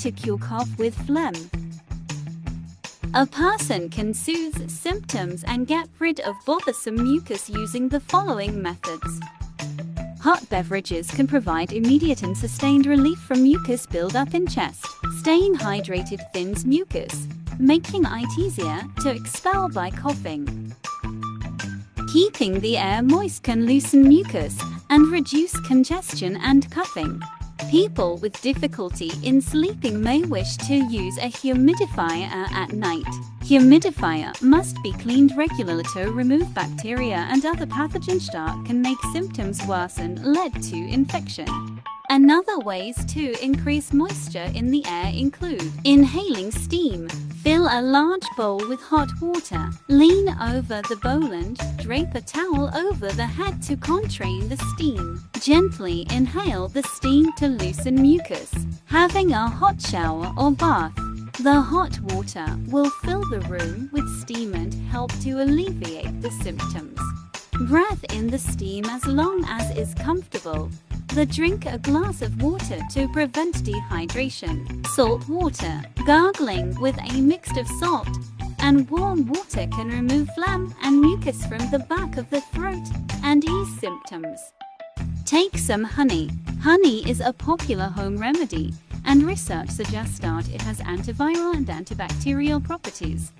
to cure cough with phlegm. A person can soothe symptoms and get rid of bothersome mucus using the following methods. Hot beverages can provide immediate and sustained relief from mucus buildup in chest. Staying hydrated thins mucus, making it easier to expel by coughing. Keeping the air moist can loosen mucus and reduce congestion and coughing. People with difficulty in sleeping may wish to use a humidifier at night. Humidifier must be cleaned regularly to remove bacteria and other pathogens that can make symptoms worse and lead to infection. Another ways to increase moisture in the air include inhaling steam. Fill a large bowl with hot water. Lean over the bowl and drape a towel over the head to contrain the steam. Gently inhale the steam to loosen mucus. Having a hot shower or bath. The hot water will fill the room with steam and help to alleviate the symptoms. Breathe in the steam as long as is comfortable. Drink a glass of water to prevent dehydration. Salt water. Gargling with a mix of salt and warm water can remove phlegm and mucus from the back of the throat and ease symptoms. Take some honey. Honey is a popular home remedy, and research suggests that it has antiviral and antibacterial properties.